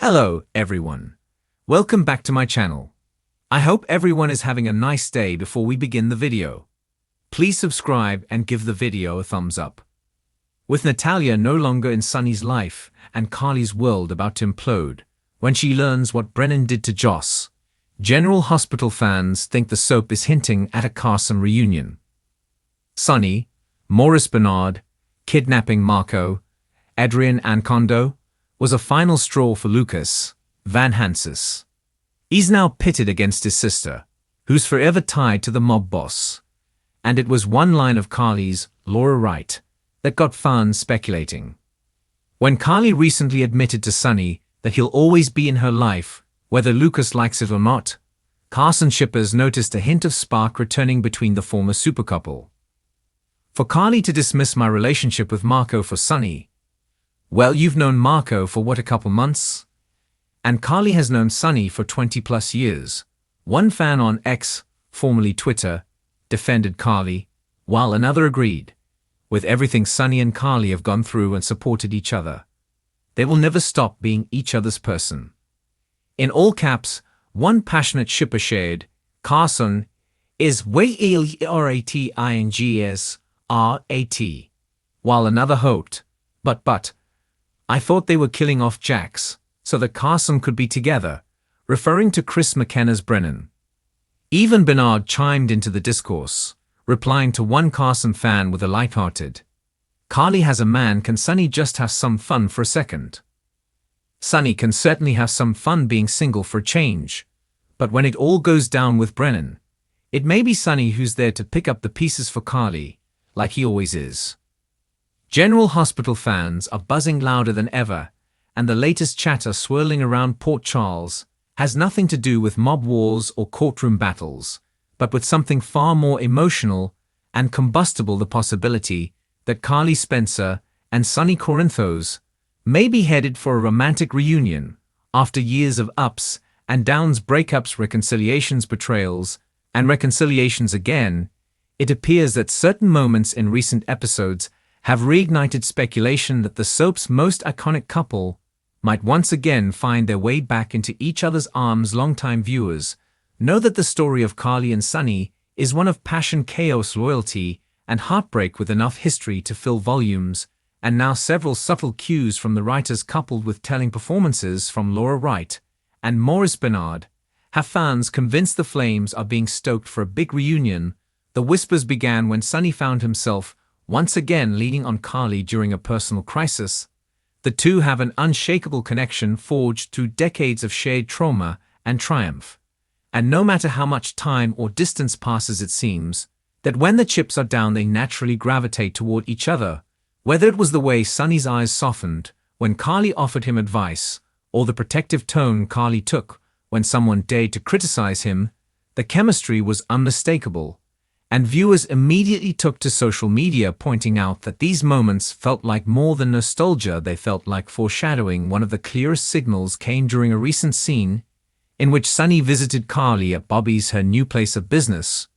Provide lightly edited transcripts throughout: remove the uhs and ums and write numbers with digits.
Hello, everyone. Welcome back to my channel. I hope everyone is having a nice day before we begin the video. Please subscribe and give the video a thumbs up. With Natalia no longer in Sunny's life and Carly's world about to implode, when she learns what Brennan did to Joss, General Hospital fans think the soap is hinting at a Carson reunion. Sunny, Maurice Benard, kidnapping Marco, Adrian Ancondo, was a final straw for Lucas Van Hansis. He's now pitted against his sister, who's forever tied to the mob boss. And it was one line of Carly's, Laura Wright, that got fans speculating. When Carly recently admitted to Sunny that he'll always be in her life, whether Lucas likes it or not, Carson shippers noticed a hint of spark returning between the former supercouple. For Carly to dismiss my relationship with Marco for Sunny, well, you've known Marco for what, a couple months? And Carly has known Sunny for 20+ years. One fan on X, formerly Twitter, defended Carly, while another agreed. With everything Sunny and Carly have gone through and supported each other, they will never stop being each other's person. In all caps, one passionate shipper shared, Carson is WELRATINGSRAT, while another hoped, but, I thought they were killing off Jax, so that Carson could be together, referring to Chris McKenna's Brennan. Even Bernard chimed into the discourse, replying to one Carson fan with a light-hearted, Carly has a man, can Sunny just have some fun for a second? Sunny can certainly have some fun being single for a change, but when it all goes down with Brennan, it may be Sunny who's there to pick up the pieces for Carly, like he always is. General Hospital fans are buzzing louder than ever, and the latest chatter swirling around Port Charles has nothing to do with mob wars or courtroom battles, but with something far more emotional and combustible: the possibility that Carly Spencer and Sunny Corinthos may be headed for a romantic reunion after years of ups and downs, breakups, reconciliations, betrayals, and reconciliations again. It appears that certain moments in recent episodes have reignited speculation that the soap's most iconic couple might once again find their way back into each other's arms. Longtime viewers know that the story of Carly and Sunny is one of passion, chaos, loyalty, and heartbreak, with enough history to fill volumes, and now several subtle cues from the writers coupled with telling performances from Laura Wright and Maurice Benard have fans convinced the flames are being stoked for a big reunion. The whispers began when Sunny found himself once again leaning on Carly during a personal crisis. The two have an unshakable connection forged through decades of shared trauma and triumph. And no matter how much time or distance passes, it seems that when the chips are down, they naturally gravitate toward each other. Whether it was the way Sunny's eyes softened when Carly offered him advice, or the protective tone Carly took when someone dared to criticize him, the chemistry was unmistakable. And viewers immediately took to social media, pointing out that these moments felt like more than nostalgia, they felt like foreshadowing. One of the clearest signals came during a recent scene in which Sunny visited Carly at Bobby's, her new place of business,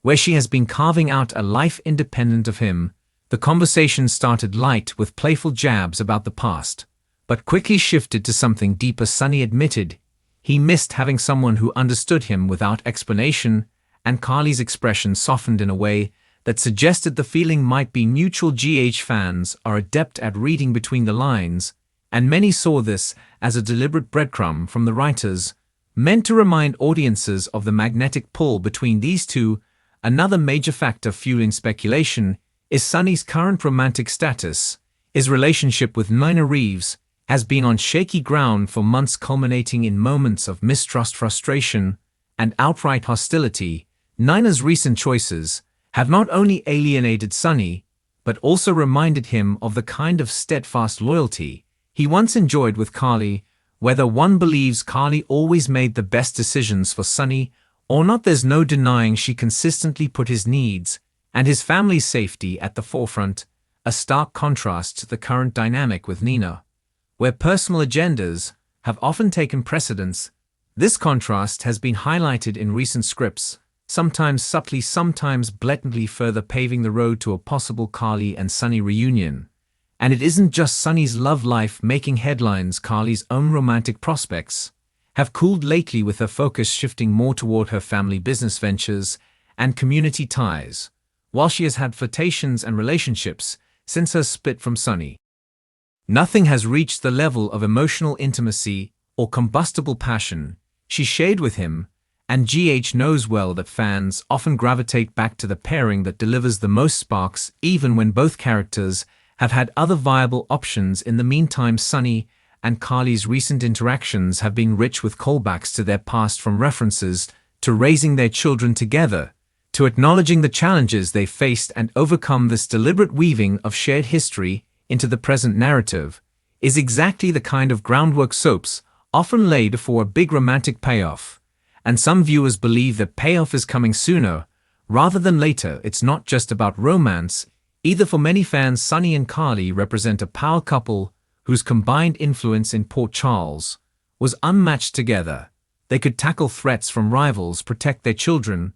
where she has been carving out a life independent of him. The conversation started light with playful jabs about the past, but quickly shifted to something deeper. Sunny admitted he missed having someone who understood him without explanation, and Carly's expression softened in a way that suggested the feeling might be mutual. Fans are adept at reading between the lines, and many saw this as a deliberate breadcrumb from the writers, meant to remind audiences of the magnetic pull between these two. Another major factor fueling speculation is Sunny's current romantic status. His relationship with Nina Reeves has been on shaky ground for months, culminating in moments of mistrust, frustration, and outright hostility. Nina's recent choices have not only alienated Sunny, but also reminded him of the kind of steadfast loyalty he once enjoyed with Carly. Whether one believes Carly always made the best decisions for Sunny or not, there's no denying she consistently put his needs and his family's safety at the forefront, a stark contrast to the current dynamic with Nina, where personal agendas have often taken precedence. This contrast has been highlighted in recent scripts, sometimes subtly, sometimes blatantly, further paving the road to a possible Carly and Sunny reunion. And it isn't just Sunny's love life making headlines. Carly's own romantic prospects have cooled lately, with her focus shifting more toward her family business ventures and community ties, while she has had flirtations and relationships since her split from Sunny. Nothing has reached the level of emotional intimacy or combustible passion she shared with him, and GH knows well that fans often gravitate back to the pairing that delivers the most sparks, even when both characters have had other viable options. In the meantime, Sunny and Carly's recent interactions have been rich with callbacks to their past, from references to raising their children together, to acknowledging the challenges they faced and overcome. This deliberate weaving of shared history into the present narrative is exactly the kind of groundwork soaps often lay before a big romantic payoff, and some viewers believe that payoff is coming sooner rather than later. It's not just about romance either. For many fans, Sunny and Carly represent a power couple whose combined influence in Port Charles was unmatched. Together, they could tackle threats from rivals, protect their children,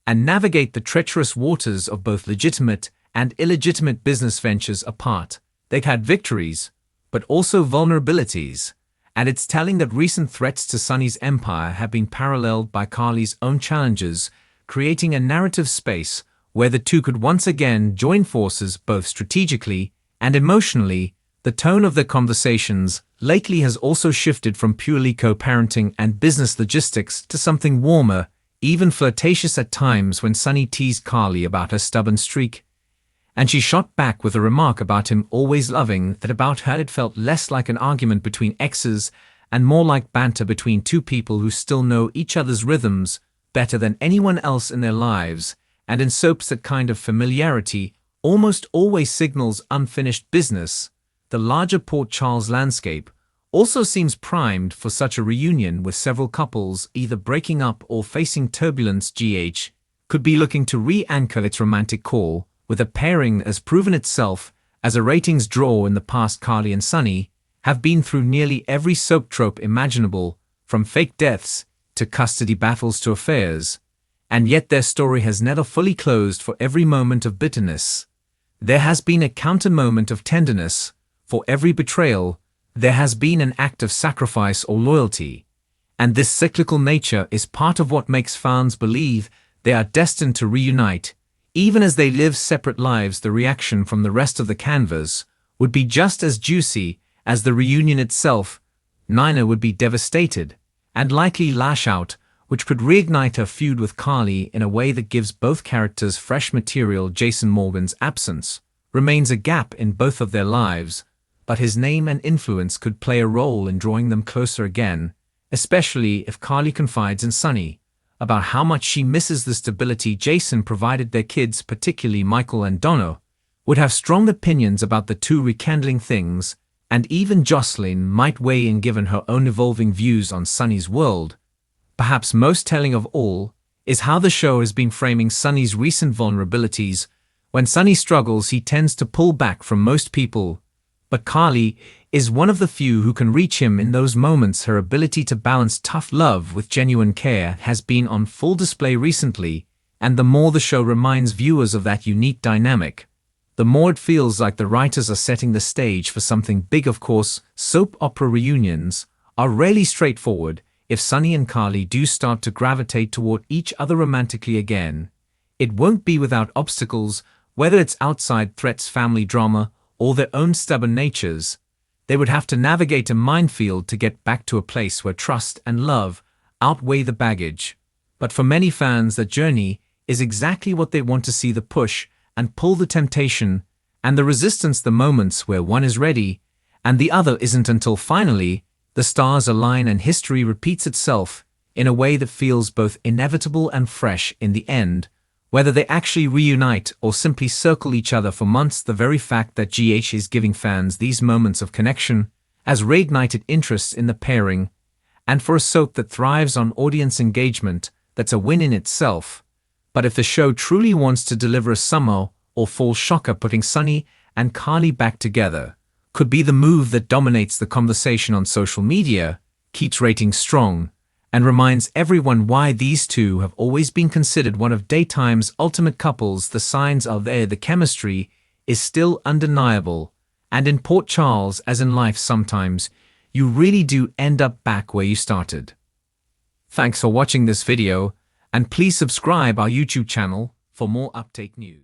and navigate the treacherous waters of both legitimate and illegitimate business ventures. Apart, they've had victories, but also vulnerabilities, and it's telling that recent threats to Sunny's empire have been paralleled by Carly's own challenges, creating a narrative space where the two could once again join forces both strategically and emotionally. The tone of their conversations lately has also shifted from purely co-parenting and business logistics to something warmer, even flirtatious at times, when Sunny teased Carly about her stubborn streak, and she shot back with a remark about him always loving that. About her, it felt less like an argument between exes and more like banter between two people who still know each other's rhythms better than anyone else in their lives. And in soaps, that kind of familiarity almost always signals unfinished business. The larger Port Charles landscape also seems primed for such a reunion, with several couples either breaking up or facing turbulence. GH could be looking to re-anchor its romantic core with a pairing that has proven itself as a ratings draw in the past. Carly and Sunny have been through nearly every soap trope imaginable, from fake deaths to custody battles to affairs, and yet their story has never fully closed. For every moment of bitterness, there has been a counter moment of tenderness. For every betrayal, there has been an act of sacrifice or loyalty. And this cyclical nature is part of what makes fans believe they are destined to reunite, even as they live separate lives. The reaction from the rest of the canvas would be just as juicy as the reunion itself. Nina would be devastated and likely lash out, which could reignite her feud with Carly in a way that gives both characters fresh material. Jason Morgan's absence remains a gap in both of their lives, but his name and influence could play a role in drawing them closer again, especially if Carly confides in Sunny about how much she misses the stability Jason provided their kids. Particularly Michael and Donna would have strong opinions about the two rekindling things, and even Jocelyn might weigh in given her own evolving views on Sunny's world. Perhaps most telling of all is how the show has been framing Sunny's recent vulnerabilities. When Sunny struggles, he tends to pull back from most people, but Carly is one of the few who can reach him in those moments. Her ability to balance tough love with genuine care has been on full display recently, and the more the show reminds viewers of that unique dynamic, the more it feels like the writers are setting the stage for something big. Of course, soap opera reunions are rarely straightforward. If Sunny and Carly do start to gravitate toward each other romantically again, it won't be without obstacles, whether it's outside threats, family drama, or their own stubborn natures. They would have to navigate a minefield to get back to a place where trust and love outweigh the baggage. But for many fans, that journey is exactly what they want to see: the push and pull, the temptation and the resistance, the moments where one is ready and the other isn't, until finally the stars align and history repeats itself in a way that feels both inevitable and fresh. In the end, whether they actually reunite or simply circle each other for months, the very fact that GH is giving fans these moments of connection has reignited interest in the pairing, and for a soap that thrives on audience engagement, that's a win in itself. But if the show truly wants to deliver a summer or fall shocker, putting Sunny and Carly back together could be the move that dominates the conversation on social media, keeps ratings strong, and reminds everyone why these two have always been considered one of daytime's ultimate couples. The signs are there, the chemistry is still undeniable, And in Port Charles, as in life sometimes, you really do end up back where you started. Thanks for watching this video, and please subscribe our YouTube channel for more update news.